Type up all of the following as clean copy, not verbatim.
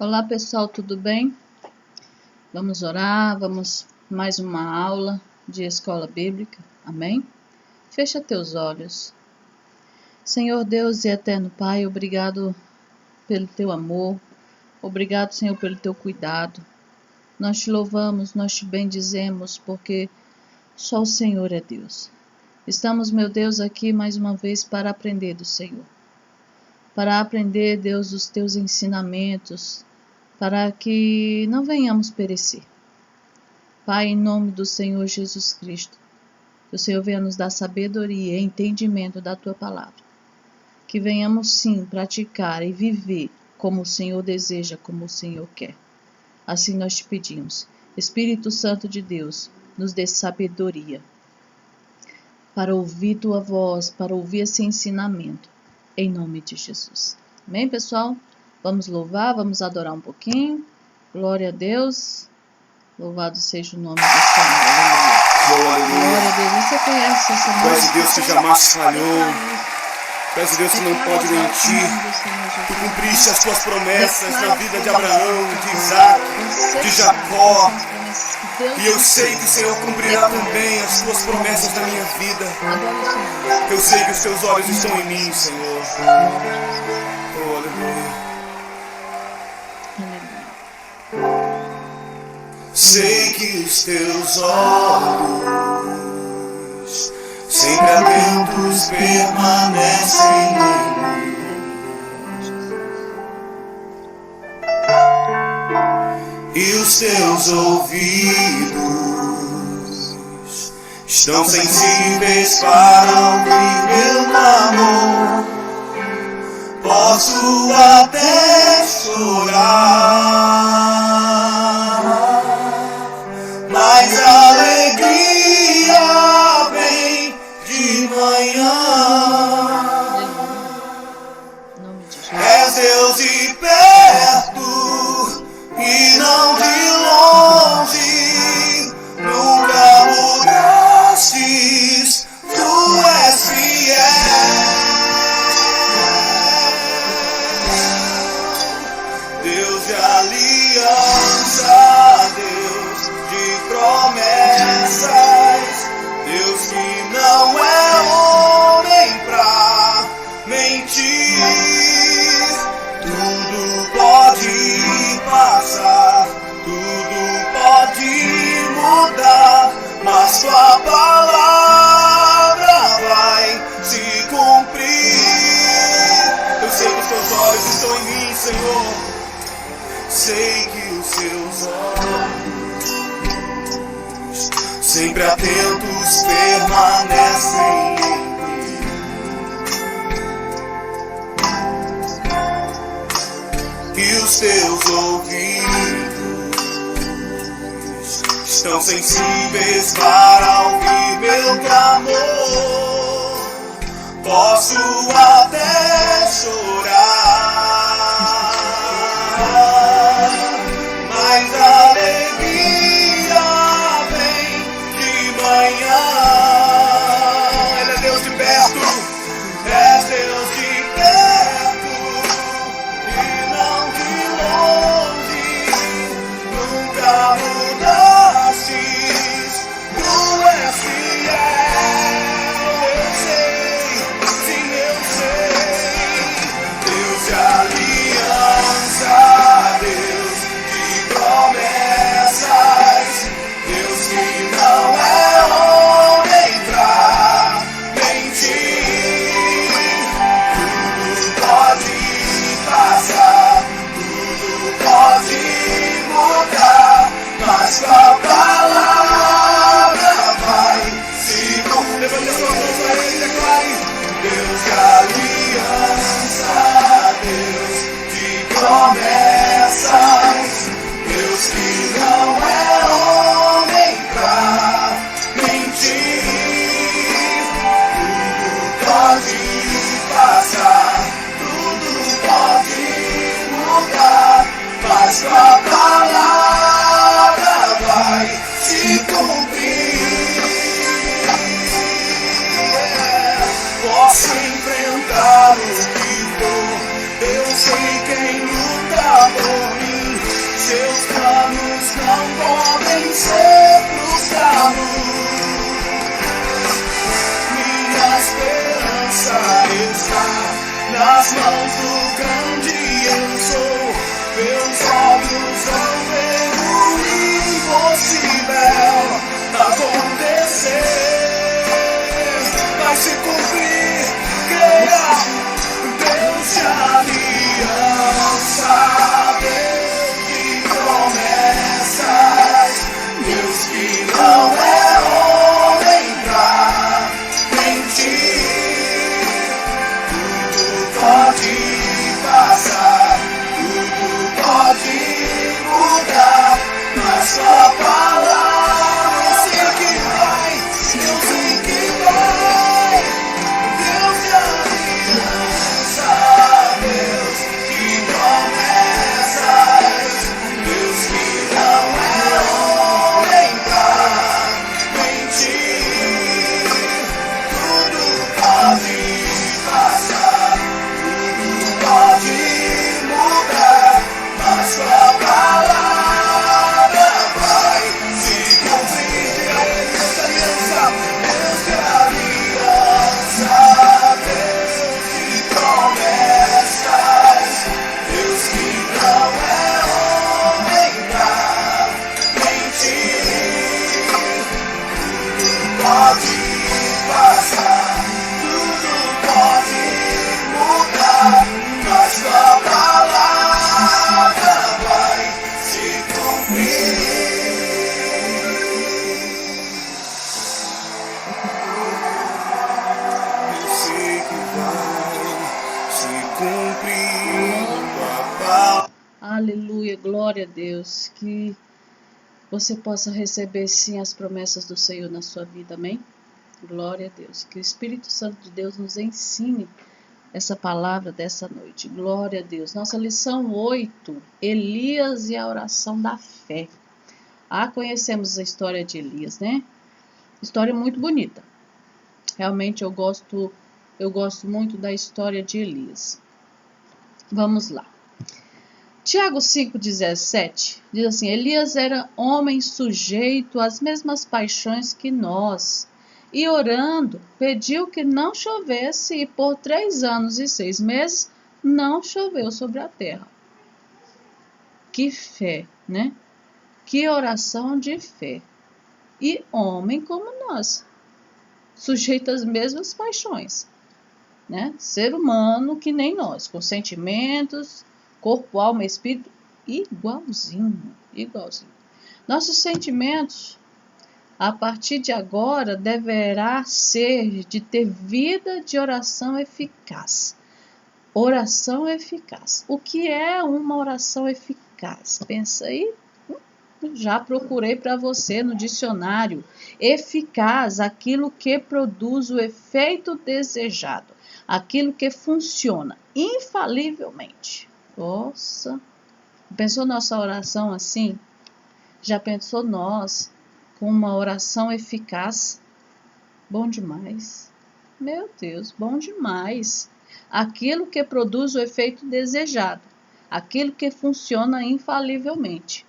Olá pessoal, tudo bem? Vamos orar, vamos mais uma aula de escola bíblica, amém? Fecha teus olhos. Senhor Deus e eterno Pai, obrigado pelo teu amor, obrigado Senhor pelo teu cuidado. Nós te louvamos, nós te bendizemos porque só o Senhor é Deus. Estamos, meu Deus, aqui mais uma vez para aprender do Senhor. Para aprender, Deus, os teus ensinamentos, para que não venhamos perecer. Pai, em nome do Senhor Jesus Cristo, que o Senhor venha nos dar sabedoria e entendimento da tua palavra. Que venhamos sim praticar e viver como o Senhor deseja, como o Senhor quer. Assim nós te pedimos. Espírito Santo de Deus, nos dê sabedoria para ouvir tua voz, para ouvir esse ensinamento, em nome de Jesus. Amém, pessoal? Vamos louvar, vamos adorar um pouquinho. Glória a Deus. Louvado seja o nome do Senhor. Aleluia. Glória a Deus. Você conhece essa música? Tu és o Deus que jamais falhou. Tu és o Deus que não pode mentir. Tu cumpriste as tuas promessas na vida de Abraão, de Isaac, de Jacó. E eu sei que o Senhor cumprirá também as tuas promessas na minha vida. Eu sei que os teus olhos estão em mim, Senhor. Oh, aleluia. Sei que os teus olhos sempre atentos permanecem em mim. E os teus ouvidos estão sensíveis para ouvir meu clamor. Posso até chorar, mas a alegria vem de manhã. És Deus de perto e não de longe. Nunca mudastes, tu és fiel. Deus de aliança, Deus de promessas, Deus que não é homem pra mentir. Tudo pode passar, tudo pode mudar, mas tua palavra vai se cumprir. Eu sei que os teus olhos estão em mim, Senhor. Sei que os seus olhos sempre atentos permanecem em mim. E os teus ouvidos estão sensíveis para ouvir meu clamor. Posso até chorar, mas a alegria vem de manhã. Ele é Deus de perto, és Deus de perto e não de longe. Nunca mudastes, tu és fiel. Eu sei, sim eu sei. Deus de aliança, Deus de promessas, Deus que não é homem pra mentir. Tudo pode passar, tudo pode mudar, mas tua palavra vai se cumprir. Levante as suas mãos para ele, declare. Deus de aliança, Deus de promessas, Deus que não é homem pra mentir. Tudo pode passar, tudo pode mudar, mas tua palavra vai se cumprir. Posso enfrentar o que for, eu sei quem luta por mim. não podem ser frustrados. Minha esperança está nas mãos do grande eu sou. Meus olhos vão ver o impossível acontecer. Vai se cumprir, creia. Deus de aliança, Deus de promessas, Deus que não é homem pra mentir. Tudo pode passar, tudo pode mudar, mas sua palavra eu sei que vai, eu sei que vai. Deus de aliança, Deus de promessas, Deus que não é homem pra mentir. Tudo pode passar, tudo pode mudar, mas sua palavra vai se cumprir. Deus de aliança, Deus de aliança, Deus de promessas, Deus que não é homem pra mentir. Tudo pode passar, tudo pode mudar, mas sua palavra vai se cumprir. Eu sei que vai se cumprir tua palavra. Aleluia, glória a Deus. Que você possa receber sim as promessas do Senhor na sua vida, amém? Glória a Deus. Que o Espírito Santo de Deus nos ensine essa palavra dessa noite. Glória a Deus. Nossa lição 8, Elias e a oração da fé. Conhecemos a história de Elias, né? História muito bonita. Realmente eu gosto muito da história de Elias. Vamos lá. Tiago 5,17 diz assim: Elias era homem sujeito às mesmas paixões que nós, e orando, pediu que não chovesse, e por 3 anos e 6 meses não choveu sobre a terra. Que fé, né? Que oração de fé. E homem como nós, sujeito às mesmas paixões, né? Ser humano que nem nós, com sentimentos, corpo, alma, espírito, igualzinho. Nossos sentimentos, a partir de agora, deverá ser de ter vida de oração eficaz. Oração eficaz. O que é uma oração eficaz? Pensa aí. Já procurei para você no dicionário. Eficaz, aquilo que produz o efeito desejado. Aquilo que funciona infalivelmente. Nossa, pensou nossa oração assim? Já pensou nós com uma oração eficaz? Bom demais. Meu Deus, bom demais. Aquilo que produz o efeito desejado. Aquilo que funciona infalivelmente.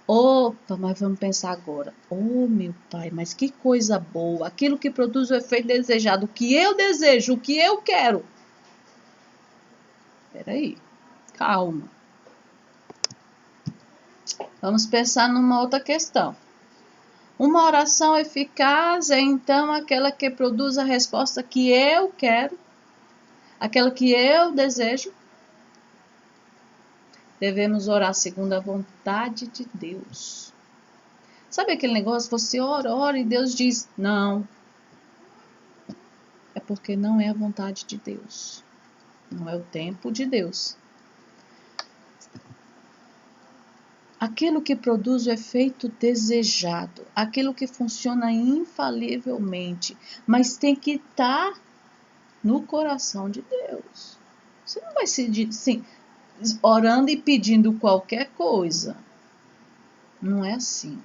Opa, mas vamos pensar agora. Oh, meu Pai, mas que coisa boa. Aquilo que produz o efeito desejado. O que eu desejo, o que eu quero. Espera aí. Calma. Vamos pensar numa outra questão. Uma oração eficaz é então aquela que produz a resposta que eu quero, aquela que eu desejo. Devemos orar segundo a vontade de Deus. Sabe aquele negócio? Você ora e Deus diz não. É porque não é a vontade de Deus. Não é o tempo de Deus. Aquilo que produz o efeito desejado, aquilo que funciona infalivelmente, mas tem que estar no coração de Deus. Você não vai se assim, orando e pedindo qualquer coisa. Não é assim.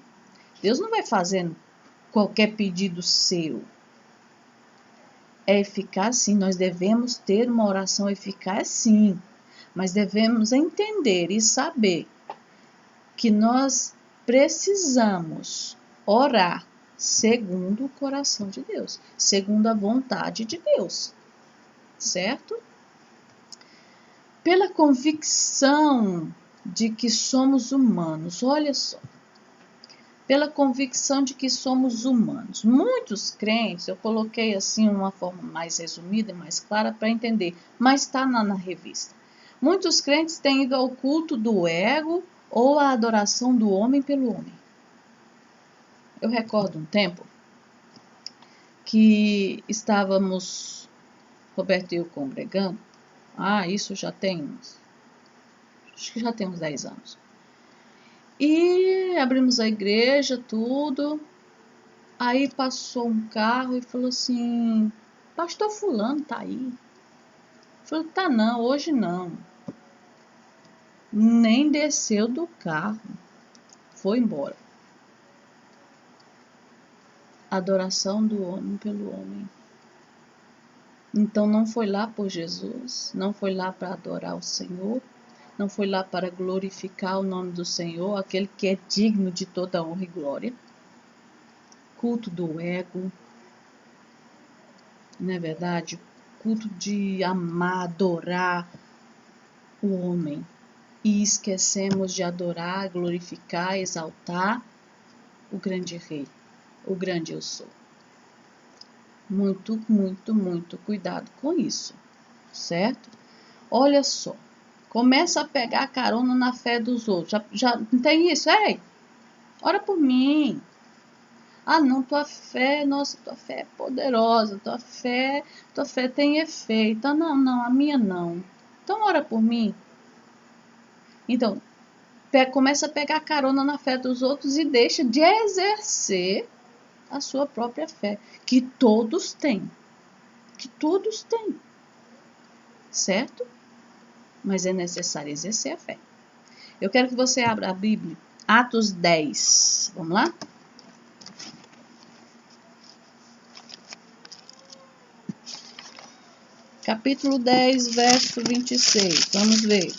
Deus não vai fazendo qualquer pedido seu. É eficaz, sim. Nós devemos ter uma oração eficaz, sim. Mas devemos entender e saber que nós precisamos orar segundo o coração de Deus, segundo a vontade de Deus, certo? Pela convicção de que somos humanos, olha só, pela convicção de que somos humanos. Muitos crentes, eu coloquei assim uma forma mais resumida e mais clara para entender, mas está na revista. Muitos crentes têm ido ao culto do ego ou à adoração do homem pelo homem. Eu recordo um tempo que estávamos, Roberto e eu, congregando. Isso já tem acho que já tem uns 10 anos. E abrimos a igreja, tudo. Aí passou um carro e falou assim: pastor fulano tá aí? Eu falei: tá não, hoje não. Nem desceu do carro. Foi embora. Adoração do homem pelo homem. Então não foi lá por Jesus, não foi lá para adorar o Senhor, não foi lá para glorificar o nome do Senhor, aquele que é digno de toda honra e glória. Culto do ego, não é verdade? Culto de amar, adorar o homem. E esquecemos de adorar, glorificar, exaltar o grande rei, o grande eu sou. Muito, muito, muito cuidado com isso, certo? Olha só, começa a pegar carona na fé dos outros. Já não tem isso? Ei, ora por mim. Não, tua fé, nossa, tua fé é poderosa, tua fé tem efeito. Não, a minha não. Então ora por mim. Então, começa a pegar carona na fé dos outros e deixa de exercer a sua própria fé, que todos têm, certo? Mas é necessário exercer a fé. Eu quero que você abra a Bíblia, Atos 10, vamos lá? Capítulo 10, verso 26, vamos ver.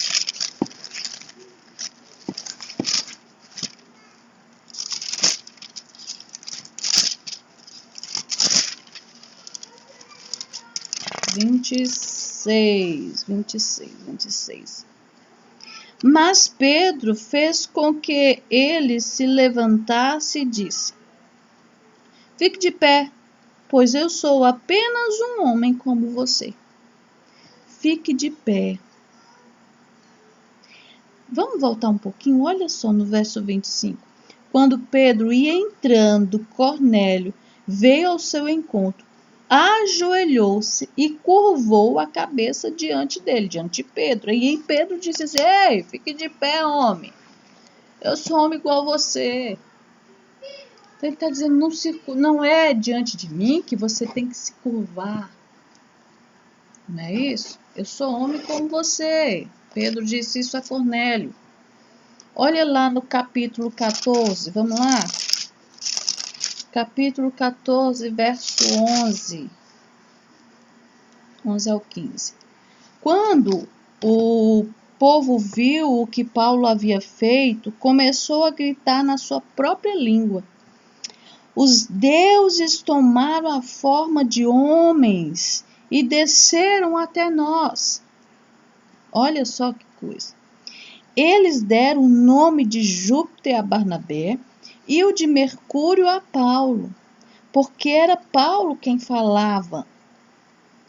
Vinte e seis. Mas Pedro fez com que ele se levantasse e disse: fique de pé, pois eu sou apenas um homem como você. Fique de pé. Vamos voltar um pouquinho, olha só no verso 25. Quando Pedro ia entrando, Cornélio veio ao seu encontro, ajoelhou-se e curvou a cabeça diante dele, diante de Pedro. E Pedro disse assim: ei, fique de pé, homem. Eu sou homem igual a você. Então ele está dizendo, não é diante de mim que você tem que se curvar. Não é isso? Eu sou homem como você. Pedro disse isso a Cornélio. Olha lá no capítulo 14, vamos lá? Capítulo 14, verso 11. 11 ao 15. Quando o povo viu o que Paulo havia feito, começou a gritar na sua própria língua: os deuses tomaram a forma de homens e desceram até nós. Olha só que coisa. Eles deram o nome de Júpiter a Barnabé e o de Mercúrio a Paulo, porque era Paulo quem falava.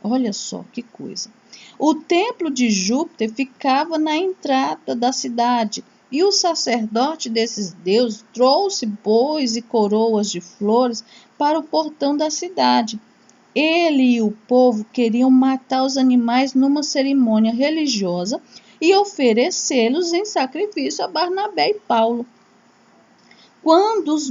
Olha só que coisa. O templo de Júpiter ficava na entrada da cidade, e o sacerdote desses deuses trouxe bois e coroas de flores para o portão da cidade. Ele e o povo queriam matar os animais numa cerimônia religiosa e oferecê-los em sacrifício a Barnabé e Paulo. Quando os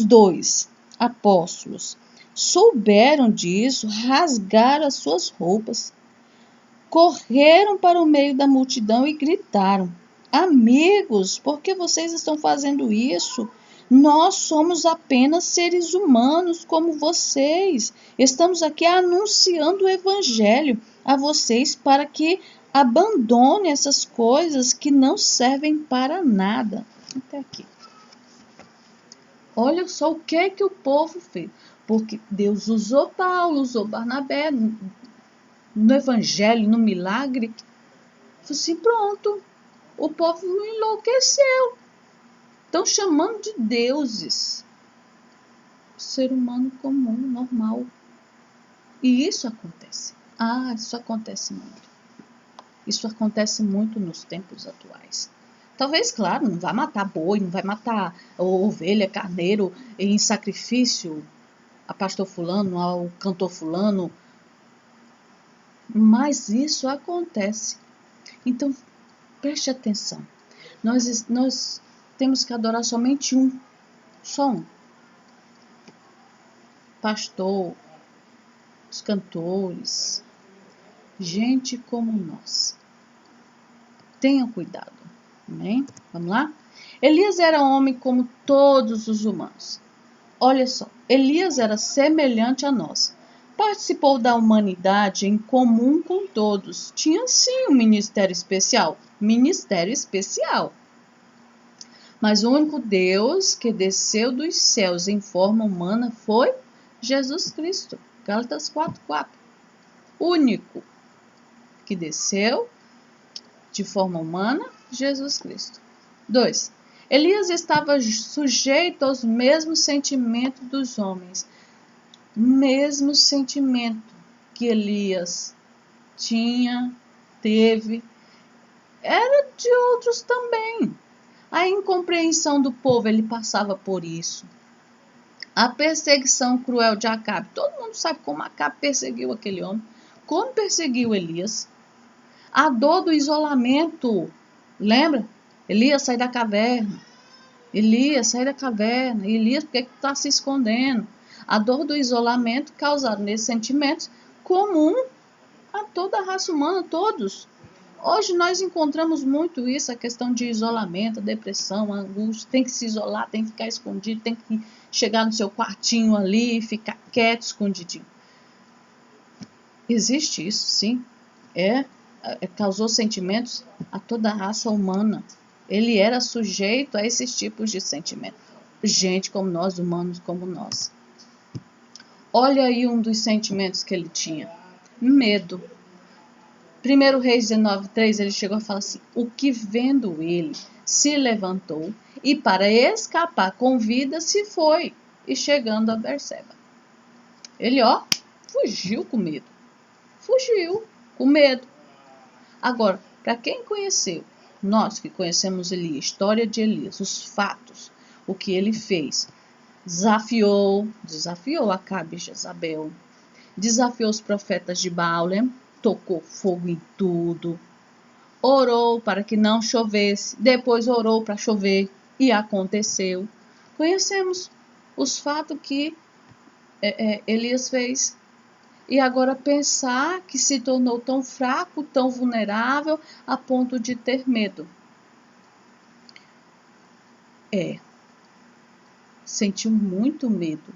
dois apóstolos, souberam disso, rasgaram as suas roupas, correram para o meio da multidão e gritaram: amigos, por que vocês estão fazendo isso? Nós somos apenas seres humanos como vocês. Estamos aqui anunciando o evangelho a vocês para que abandonem essas coisas que não servem para nada. Até aqui. Olha só o que é que o povo fez. Porque Deus usou Paulo, usou Barnabé no evangelho, no milagre. Falei assim, pronto, o povo enlouqueceu. Estão chamando de deuses. Ser humano comum, normal. E isso acontece. Isso acontece muito. Isso acontece muito nos tempos atuais. Talvez, claro, não vai matar boi, não vai matar ovelha, carneiro em sacrifício a pastor fulano, ao cantor fulano. Mas isso acontece. Então, preste atenção. Nós temos que adorar somente um. Só um. Pastor, os cantores, gente como nós. Tenham cuidado. Amém? Vamos lá? Elias era homem como todos os humanos. Olha só, Elias era semelhante a nós. Participou da humanidade em comum com todos. Tinha sim um ministério especial. Ministério especial. Mas o único Deus que desceu dos céus em forma humana foi Jesus Cristo. Gálatas 4:4. Único que desceu de forma humana, Jesus Cristo. 2. Elias estava sujeito aos mesmos sentimentos dos homens. Mesmo sentimento que Elias teve, era de outros também. A incompreensão do povo, ele passava por isso. A perseguição cruel de Acabe. Todo mundo sabe como Acabe perseguiu aquele homem. Como perseguiu Elias. A dor do isolamento. Lembra? Elias, sai da caverna. Elias, sai da caverna. Elias, por que está se escondendo? A dor do isolamento causada nesses sentimentos comum a toda a raça humana, todos. Hoje nós encontramos muito isso, a questão de isolamento, a depressão, a angústia, tem que se isolar, tem que ficar escondido, tem que chegar no seu quartinho ali e ficar quieto, escondidinho. Existe isso, sim. Causou sentimentos a toda a raça humana. Ele era sujeito a esses tipos de sentimentos. Gente como nós, humanos como nós. Olha aí um dos sentimentos que ele tinha. Medo. 1 Reis 19:3, ele chegou a falar assim, o que vendo ele se levantou e para escapar com vida se foi, e chegando a Berseba. Ele, fugiu com medo. Fugiu com medo. Agora, para quem conheceu, nós que conhecemos Elias, a história de Elias, os fatos, o que ele fez, desafiou Acabe e Jezabel, desafiou os profetas de Baal, tocou fogo em tudo, orou para que não chovesse, depois orou para chover e aconteceu. Conhecemos os fatos que Elias fez. E agora pensar que se tornou tão fraco, tão vulnerável, a ponto de ter medo. Sentiu muito medo.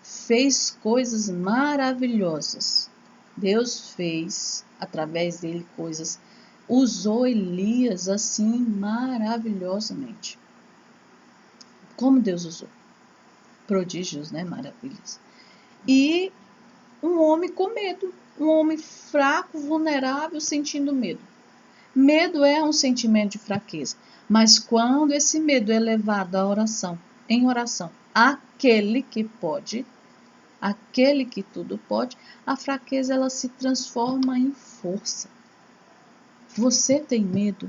Fez coisas maravilhosas. Deus fez, através dele, coisas. Usou Elias assim, maravilhosamente. Como Deus usou? Prodígios, maravilhas. E um homem com medo. Um homem fraco, vulnerável, sentindo medo. Medo é um sentimento de fraqueza. Mas quando esse medo é levado à oração, em oração, aquele que pode, aquele que tudo pode, a fraqueza ela se transforma em força. Você tem medo?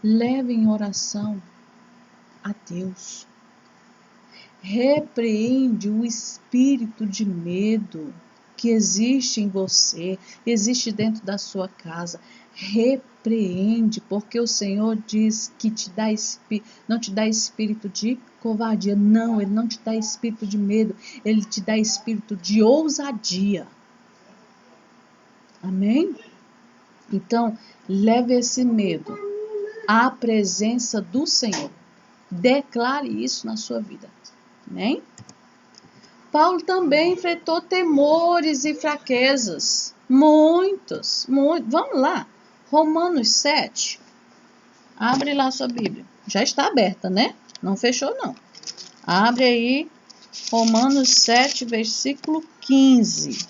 Leve em oração a Deus. Repreende o espírito de medo que existe em você, existe dentro da sua casa. Repreende, porque o Senhor diz que não te dá espírito de covardia. Não, Ele não te dá espírito de medo, Ele te dá espírito de ousadia. Amém? Então, leve esse medo à presença do Senhor. Declare isso na sua vida. Amém? Paulo também enfrentou temores e fraquezas. Muitos. Vamos lá. Romanos 7. Abre lá sua Bíblia. Já está aberta, né? Não fechou, não. Abre aí Romanos 7, versículo 15.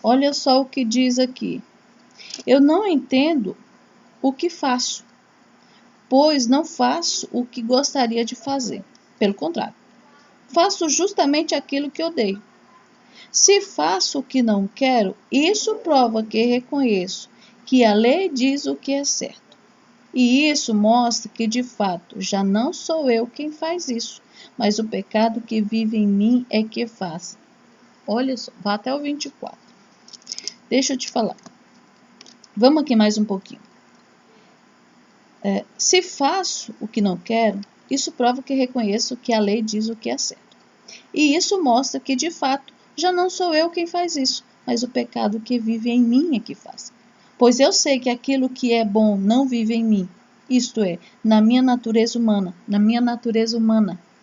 Olha só o que diz aqui. Eu não entendo o que faço, pois não faço o que gostaria de fazer. Pelo contrário, faço justamente aquilo que odeio. Se faço o que não quero, isso prova que reconheço que a lei diz o que é certo. E isso mostra que, de fato, já não sou eu quem faz isso, mas o pecado que vive em mim é que faz. Olha só, vá até o 24. Deixa eu te falar. Vamos aqui mais um pouquinho. Se faço o que não quero, isso prova que reconheço que a lei diz o que é certo. E isso mostra que, de fato, já não sou eu quem faz isso, mas o pecado que vive em mim é que faz. Pois eu sei que aquilo que é bom não vive em mim, isto é, na minha natureza humana,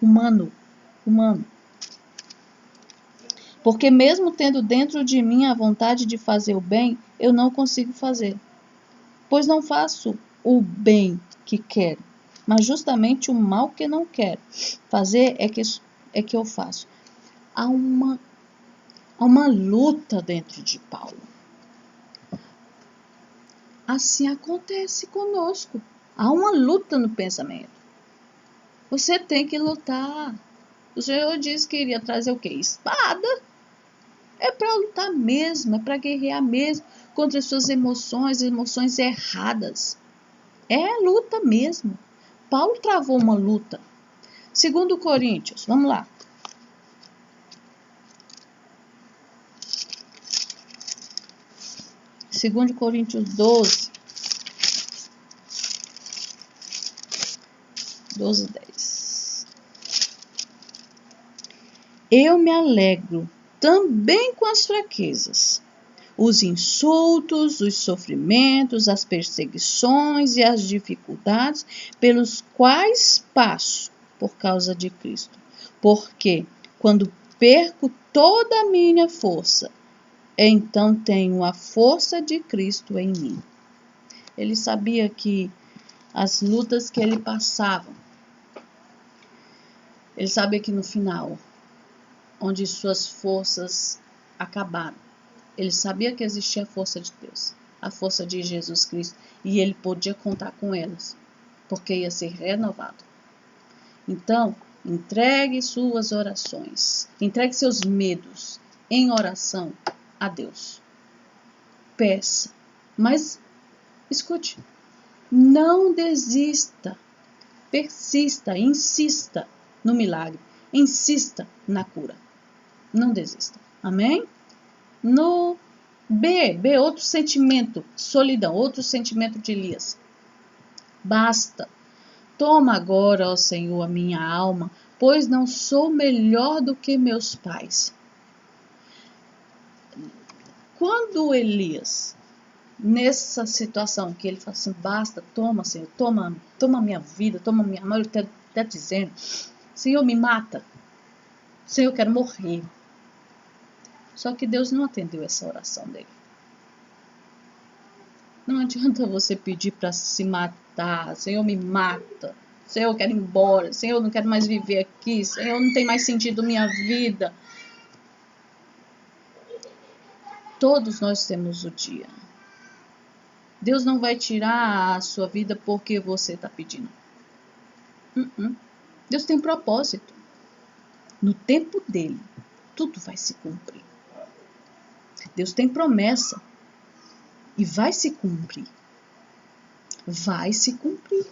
humano. Porque mesmo tendo dentro de mim a vontade de fazer o bem, eu não consigo fazer. Pois não faço o bem que quero, mas justamente o mal que não quero fazer é que eu faço. Há uma luta dentro de Paulo. Assim acontece conosco. Há uma luta no pensamento. Você tem que lutar. O Senhor disse que iria trazer o quê? Espada. É para lutar mesmo, é para guerrear mesmo contra as suas emoções erradas. É luta mesmo. Paulo travou uma luta. 2 Coríntios, vamos lá. 2 Coríntios 12, 10. Eu me alegro também com as fraquezas, os insultos, os sofrimentos, as perseguições e as dificuldades pelos quais passo por causa de Cristo. Porque quando perco toda a minha força, então tenho a força de Cristo em mim. Ele sabia que as lutas que ele passava, ele sabia que no final, onde suas forças acabaram, ele sabia que existia a força de Deus, a força de Jesus Cristo, e ele podia contar com elas, porque ia ser renovado. Então, entregue suas orações, entregue seus medos em oração a Deus. Peça, mas escute, não desista, persista, insista no milagre, insista na cura. Não desista, amém? No B, outro sentimento, solidão, outro sentimento de Elias. Basta, toma agora, ó Senhor, a minha alma, pois não sou melhor do que meus pais. Quando Elias, nessa situação que ele fala assim, basta, toma, Senhor, toma minha vida, toma minha alma, ele está dizendo, Senhor, me mata, Senhor, eu quero morrer. Só que Deus não atendeu essa oração dele. Não adianta você pedir para se matar, Senhor, me mata, Senhor, eu quero ir embora, Senhor, eu não quero mais viver aqui, Senhor, não tem mais sentido minha vida. Todos nós temos o dia. Deus não vai tirar a sua vida porque você está pedindo. Deus tem propósito. No tempo dele, tudo vai se cumprir. Deus tem promessa. E vai se cumprir. Vai se cumprir.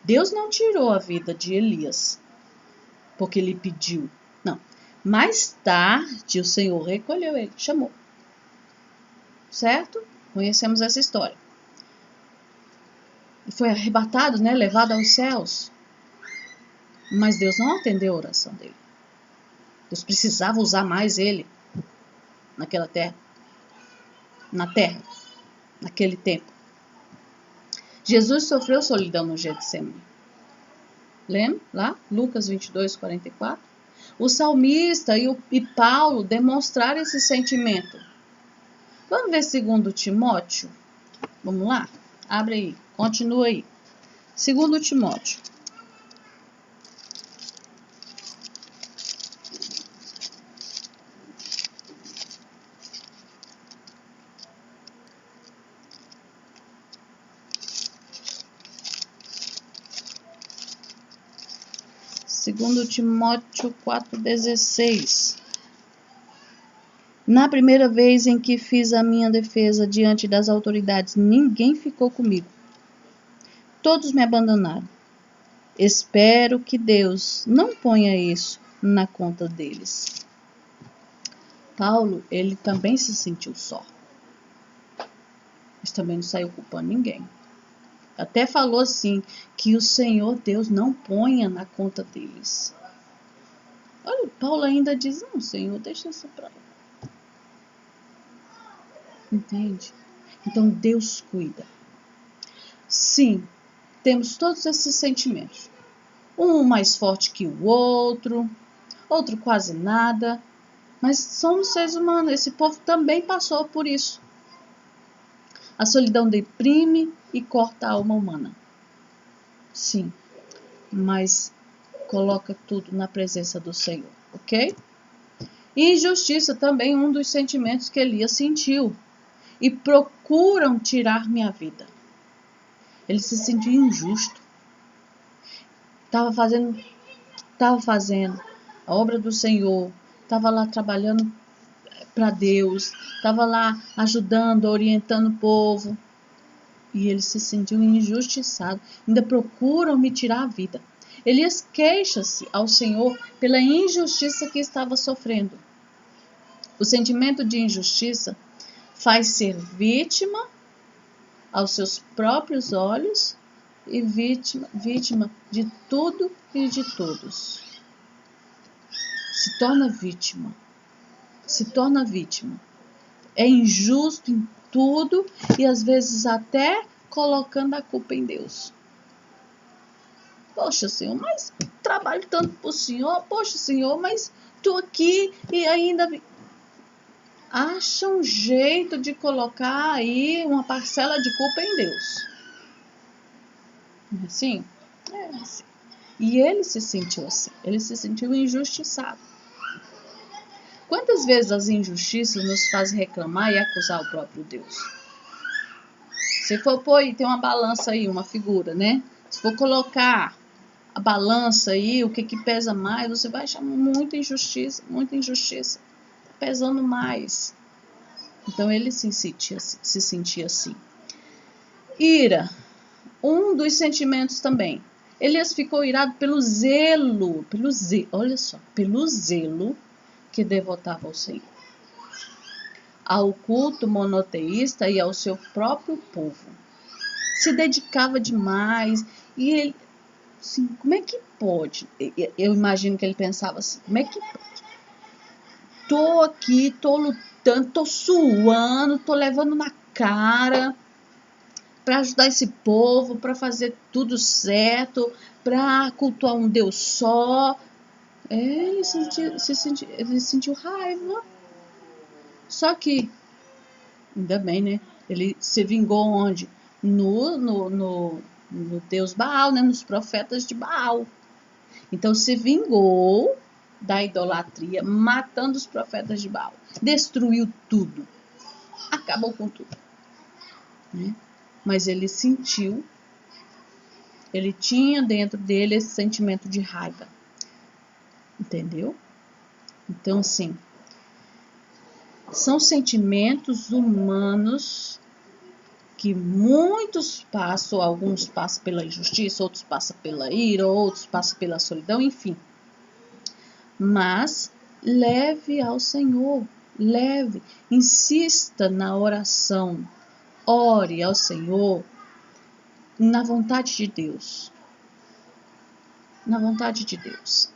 Deus não tirou a vida de Elias porque ele pediu. Não. Mais tarde, o Senhor recolheu ele, chamou. Certo? Conhecemos essa história. E foi arrebatado, né? Levado aos céus. Mas Deus não atendeu a oração dele. Deus precisava usar mais ele naquela terra. Na terra. Naquele tempo. Jesus sofreu solidão no Getsemane. Lembra? Lá? Lucas 22, 44. O salmista e Paulo demonstraram esse sentimento. Vamos ver 2 Timóteo? Vamos lá? Abre aí, continua aí. 2 Timóteo. Segundo Timóteo 4,16. Na primeira vez em que fiz a minha defesa diante das autoridades, ninguém ficou comigo. Todos me abandonaram. Espero que Deus não ponha isso na conta deles. Paulo, ele também se sentiu só. Mas também não saiu culpando ninguém. Até falou assim, que o Senhor Deus não ponha na conta deles. Olha, Paulo ainda diz, não, Senhor, deixa isso pra lá. Entende? Então Deus cuida. Sim, temos todos esses sentimentos. Um mais forte que o outro quase nada. Mas somos seres humanos, esse povo também passou por isso. A solidão deprime e corta a alma humana. Sim, mas coloca tudo na presença do Senhor, ok? E injustiça também um dos sentimentos que Elias sentiu. E procuram tirar minha vida. Ele se sentiu injusto. Estava fazendo a obra do Senhor. Estava lá trabalhando para Deus. Estava lá ajudando, orientando o povo. E ele se sentiu injustiçado. Ainda procuram me tirar a vida. Elias queixa-se ao Senhor pela injustiça que estava sofrendo. O sentimento de injustiça faz ser vítima aos seus próprios olhos e vítima de tudo e de todos. Se torna vítima. É injusto em tudo e às vezes até colocando a culpa em Deus. Poxa, Senhor, mas trabalho tanto para o Senhor. Poxa, Senhor, mas estou aqui e ainda... Acha um jeito de colocar aí uma parcela de culpa em Deus. Não é assim? É assim. E ele se sentiu assim. Ele se sentiu injustiçado. Quantas vezes as injustiças nos fazem reclamar e acusar o próprio Deus? Se for pôr aí, tem uma balança aí, uma figura, né? Se for colocar a balança aí, o que pesa mais, você vai achar muita injustiça. Pesando mais. Então ele se sentia assim. Ira, um dos sentimentos também. Elias ficou irado pelo zelo que devotava ao Senhor, ao culto monoteísta e ao seu próprio povo. Se dedicava demais e ele, assim, como é que pode? Eu imagino que ele pensava assim, como é que pode? Tô aqui, tô lutando, tô suando, tô levando na cara para ajudar esse povo, para fazer tudo certo, para cultuar um Deus só. Ele sentiu raiva. Só que, ainda bem, né? Ele se vingou onde? No Deus Baal, né? Nos profetas de Baal. Então se vingou da idolatria, matando os profetas de Baal. Destruiu tudo. Acabou com tudo. Né? Mas ele sentiu, ele tinha dentro dele esse sentimento de raiva. Entendeu? Então, assim, são sentimentos humanos que muitos passam, alguns passam pela injustiça, outros passam pela ira, outros passam pela solidão, enfim. Mas leve ao Senhor, insista na oração, ore ao Senhor na vontade de Deus. Na vontade de Deus.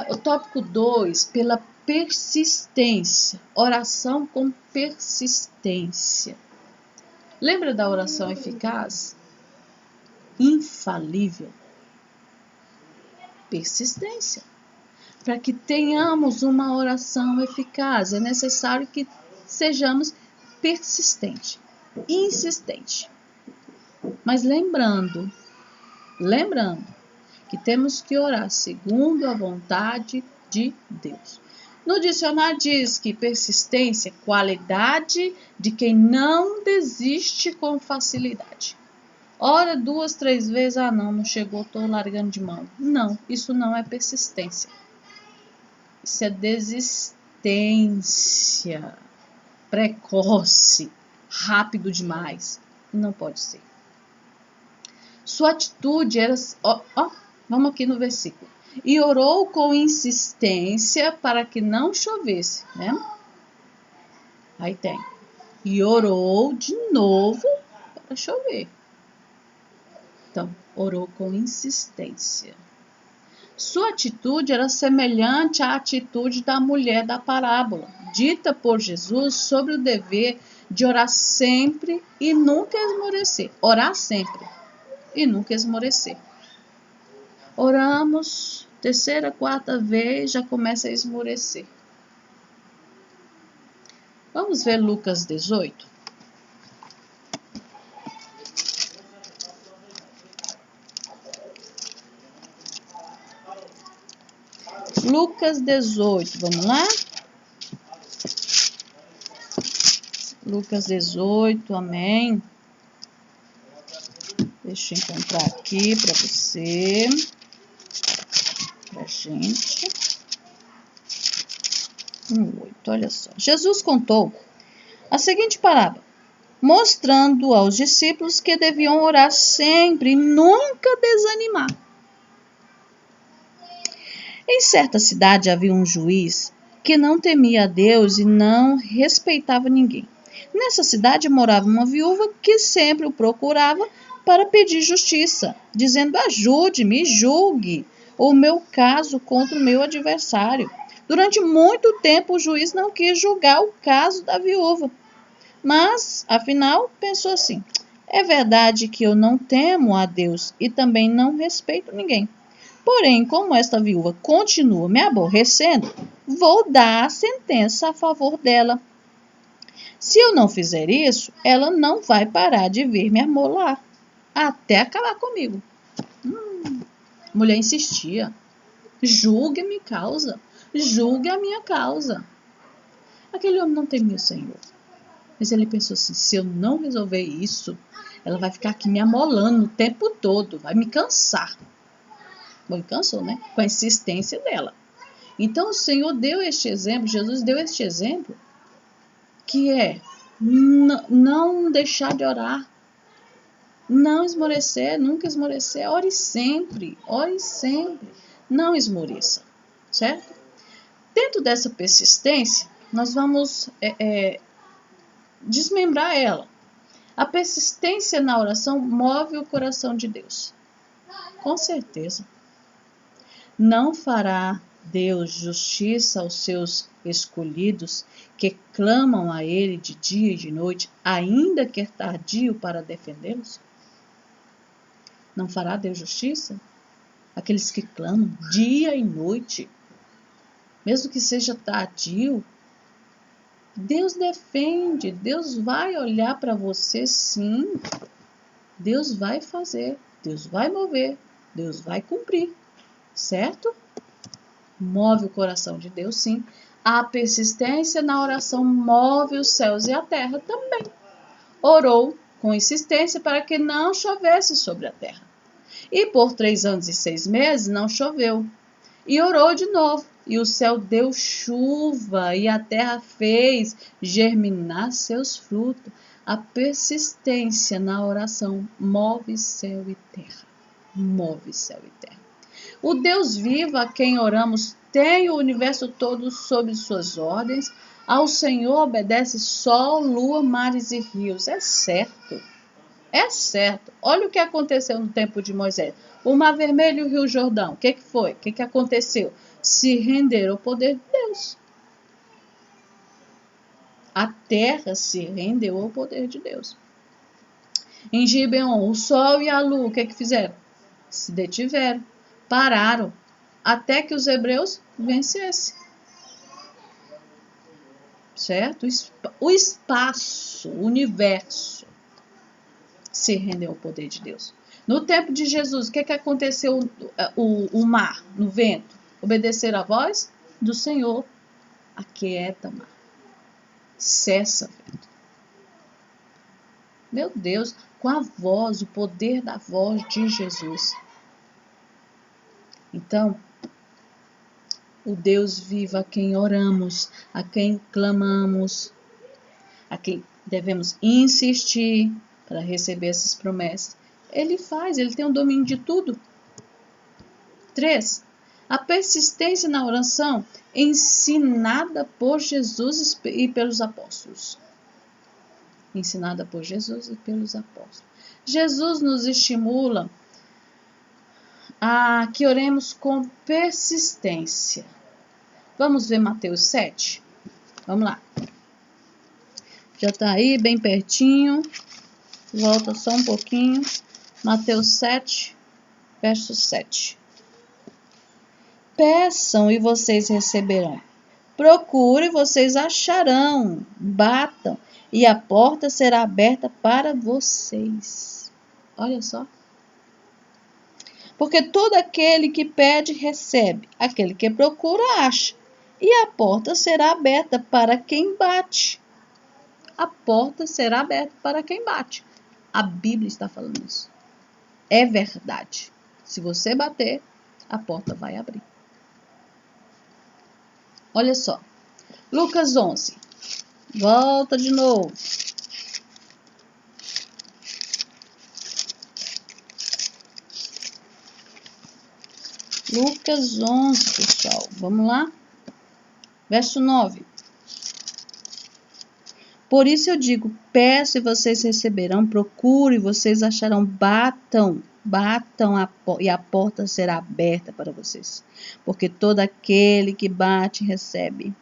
O tópico 2, pela persistência. Oração com persistência. Lembra da oração eficaz? Infalível. Persistência. Para que tenhamos uma oração eficaz, é necessário que sejamos persistentes. insistente. Mas lembrando que temos que orar segundo a vontade de Deus. No dicionário diz que persistência é qualidade de quem não desiste com facilidade. Ora 2, 3 vezes, não chegou, estou largando de mão. Não, isso não é persistência. Isso é desistência. Precoce, rápido demais. Não pode ser. Sua atitude era... vamos aqui no versículo. E orou com insistência para que não chovesse, né? Aí tem. E orou de novo para chover. Então, orou com insistência. Sua atitude era semelhante à atitude da mulher da parábola, dita por Jesus sobre o dever de orar sempre e nunca esmorecer. Orar sempre e nunca esmorecer. Oramos, terceira, quarta vez, já começa a esmorecer. Vamos ver Lucas 18. Lucas 18, vamos lá? Lucas 18, amém. Deixa eu encontrar aqui para você, pra gente. 8, olha só. Jesus contou a seguinte parábola, mostrando aos discípulos que deviam orar sempre e nunca desanimar. Em certa cidade havia um juiz que não temia a Deus e não respeitava ninguém. Nessa cidade morava uma viúva que sempre o procurava para pedir justiça, dizendo: ajude-me, julgue o meu caso contra o meu adversário. Durante muito tempo o juiz não quis julgar o caso da viúva, mas, afinal, pensou assim: é verdade que eu não temo a Deus e também não respeito ninguém. Porém, como esta viúva continua me aborrecendo, vou dar a sentença a favor dela. Se eu não fizer isso, ela não vai parar de vir me amolar, até acabar comigo. Mulher insistia. Julgue a minha causa. Julgue a minha causa. Aquele homem não temia o Senhor. Mas ele pensou assim, se eu não resolver isso, ela vai ficar aqui me amolando o tempo todo, vai me cansar. Bom, cansou, né? Com a insistência dela. Então o Senhor deu este exemplo, Jesus deu este exemplo, que é não deixar de orar, não esmorecer, nunca esmorecer, ore sempre, não esmoreça, certo? Dentro dessa persistência, nós vamos desmembrar ela. A persistência na oração move o coração de Deus, com certeza. Não fará Deus justiça aos seus escolhidos que clamam a Ele de dia e de noite, ainda que tardio para defendê-los? Não fará Deus justiça? Aqueles que clamam dia e noite, mesmo que seja tardio, Deus defende, Deus vai olhar para você sim, Deus vai fazer, Deus vai mover, Deus vai cumprir. Certo? Move o coração de Deus, sim. A persistência na oração move os céus e a terra também. Orou com insistência para que não chovesse sobre a terra. E por 3 anos e 6 meses não choveu. E orou de novo. E o céu deu chuva e a terra fez germinar seus frutos. A persistência na oração move céu e terra. Move céu e terra. O Deus vivo a quem oramos tem o universo todo sob suas ordens. Ao Senhor obedece sol, lua, mares e rios. É certo. É certo. Olha o que aconteceu no tempo de Moisés. O Mar Vermelho e o Rio Jordão. O que foi? O que aconteceu? Se renderam ao poder de Deus. A terra se rendeu ao poder de Deus. Em Gibeon, o sol e a lua, o que fizeram? Se detiveram. Pararam até que os hebreus vencessem. Certo? O espaço, o universo, se rendem ao poder de Deus. No tempo de Jesus, o que aconteceu o mar, no vento? Obedecer a voz do Senhor. Aquieta, mar. Cessa, vento. Meu Deus, com a voz, o poder da voz de Jesus. Então, o Deus vivo a quem oramos, a quem clamamos, a quem devemos insistir para receber essas promessas, Ele faz, Ele tem o domínio de tudo. 3. A persistência na oração ensinada por Jesus e pelos apóstolos. Ensinada por Jesus e pelos apóstolos. Jesus nos estimula a que oremos com persistência. Vamos ver Mateus 7? Vamos lá. Já está aí, bem pertinho. Volta só um pouquinho. Mateus 7, verso 7. Peçam e vocês receberão. Procurem e vocês acharão. Batam e a porta será aberta para vocês. Olha só. Porque todo aquele que pede, recebe. Aquele que procura, acha. E a porta será aberta para quem bate. A porta será aberta para quem bate. A Bíblia está falando isso. É verdade. Se você bater, a porta vai abrir. Olha só. Lucas 11. Volta de novo. Lucas 11, pessoal. Vamos lá? Verso 9. Por isso eu digo, peço e vocês receberão, procure e vocês acharão, batam e a porta será aberta para vocês. Porque todo aquele que bate, recebe.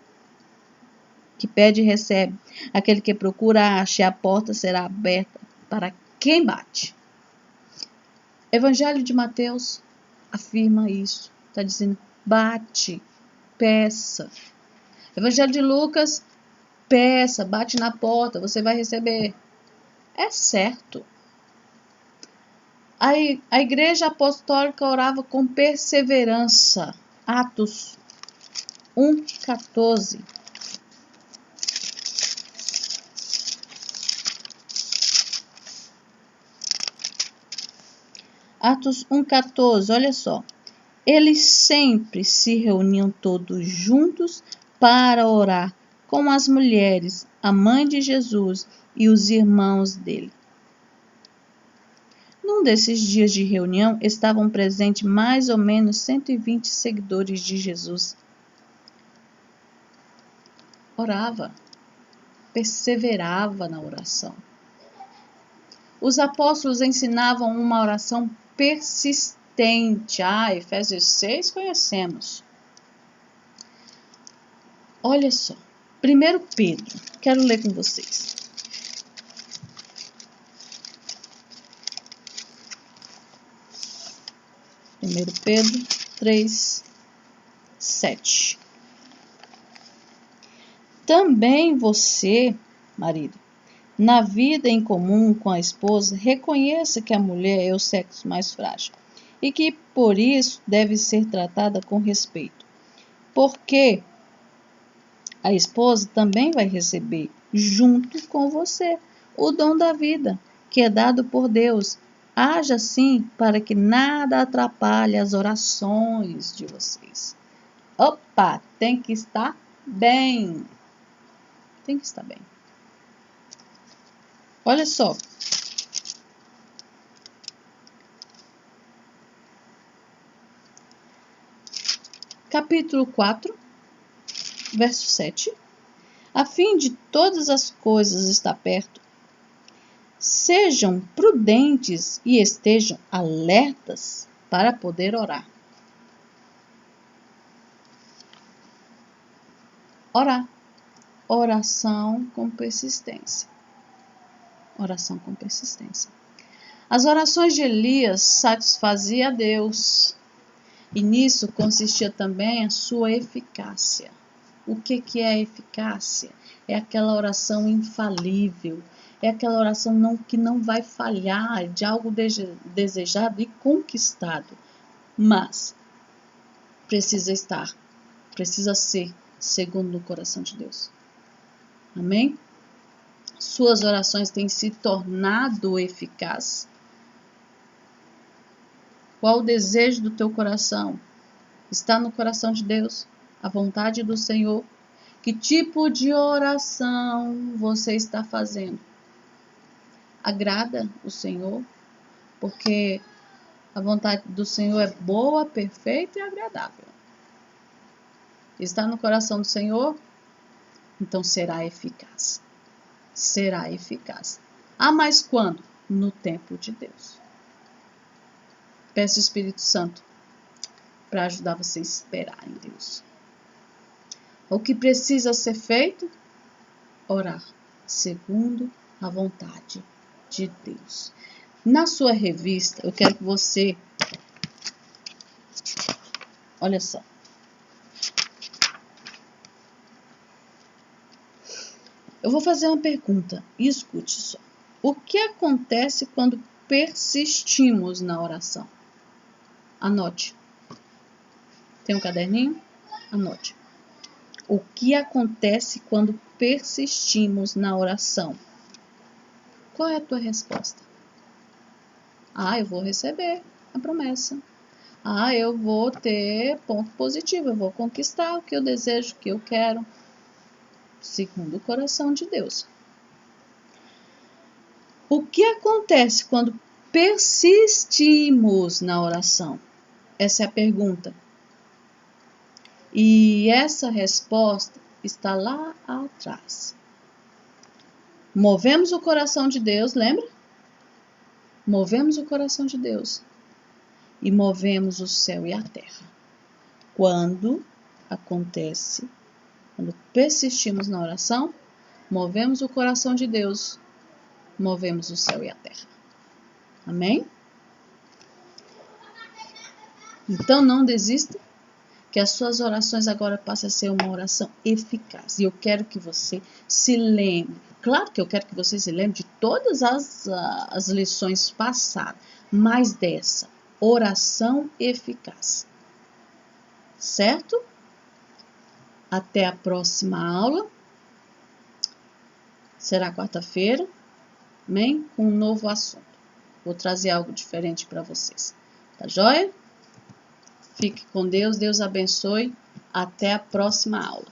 Que pede, recebe. Aquele que procura, acha e a porta será aberta para quem bate. Evangelho de Mateus afirma isso. Está dizendo, bate, peça. Evangelho de Lucas, peça, bate na porta, você vai receber. É certo. A igreja apostólica orava com perseverança. Atos 1:14. Atos 1:14, olha só. Eles sempre se reuniam todos juntos para orar com as mulheres, a mãe de Jesus e os irmãos dele. Num desses dias de reunião estavam presentes mais ou menos 120 seguidores de Jesus. Orava, perseverava na oração. Os apóstolos ensinavam uma oração persistente. Efésios 6 conhecemos. Olha só. 1 Pedro. Quero ler com vocês. Pedro 3, 7. Também você, marido, na vida em comum com a esposa, reconheça que a mulher é o sexo mais frágil e que, por isso, deve ser tratada com respeito. Porque a esposa também vai receber, junto com você, o dom da vida, que é dado por Deus. Haja assim para que nada atrapalhe as orações de vocês. Opa, tem que estar bem. Tem que estar bem. Olha só. Capítulo 4, verso 7. A fim de todas as coisas estar perto, sejam prudentes e estejam alertas para poder orar. Orar. Oração com persistência. Oração com persistência. As orações de Elias satisfaziam a Deus. E nisso consistia também a sua eficácia. O que é a eficácia? É aquela oração infalível É aquela oração que não vai falhar, de algo desejado e conquistado. Mas precisa ser segundo o coração de Deus. Amém? Suas orações têm se tornado eficazes. Qual o desejo do teu coração? Está no coração de Deus? A vontade do Senhor? Que tipo de oração você está fazendo? Agrada o Senhor? Porque a vontade do Senhor é boa, perfeita e agradável. Está no coração do Senhor? Então será eficaz. Será eficaz. Ah, mas quando? No tempo de Deus. Peço o Espírito Santo para ajudar você a esperar em Deus. O que precisa ser feito? Orar segundo a vontade de Deus. Na sua revista, eu quero que você... Olha só. Eu vou fazer uma pergunta e escute só. O que acontece quando persistimos na oração? Anote. Tem um caderninho? Anote. O que acontece quando persistimos na oração? Qual é a tua resposta? Ah, eu vou receber a promessa. Ah, eu vou ter ponto positivo. Eu vou conquistar o que eu desejo, o que eu quero. Segundo o coração de Deus. O que acontece quando persistimos na oração? Essa é a pergunta. E essa resposta está lá atrás. Movemos o coração de Deus, lembra? Movemos o coração de Deus e movemos o céu e a terra. Quando persistimos na oração, movemos o coração de Deus, movemos o céu e a terra. Amém? Então não desista, que as suas orações agora passem a ser uma oração eficaz. E eu quero que você se lembre, claro que eu quero que você se lembre de todas as lições passadas, mas dessa oração eficaz. Certo? Até a próxima aula. Será quarta-feira, amém? Com um novo assunto. Vou trazer algo diferente para vocês. Tá joia? Fique com Deus, Deus abençoe. Até a próxima aula.